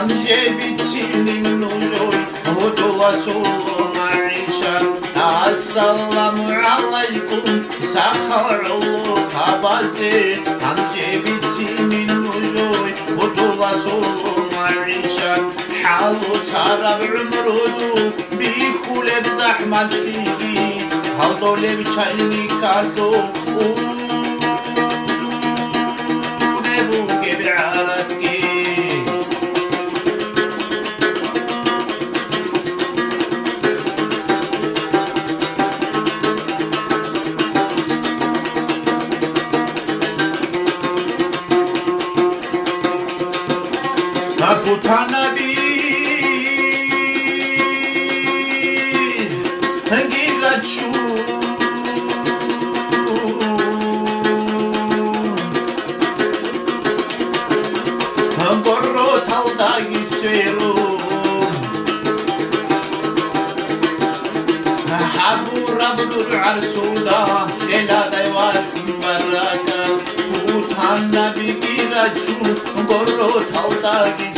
Anjebitini nujoy Hudula sulma isha Assalamu alaikum Sakharullah kabaze Anjebitini nujoy Hudula sulma isha Halu tarab umrudu Bikule bzahmat figi Hadole bchayni kazo Nebuke bi'aratki Putana bir Girachu Gorro talda giseru Habur abdur arsuda Sela dayvasim baraka Putana bir girachu Gorro talda giseru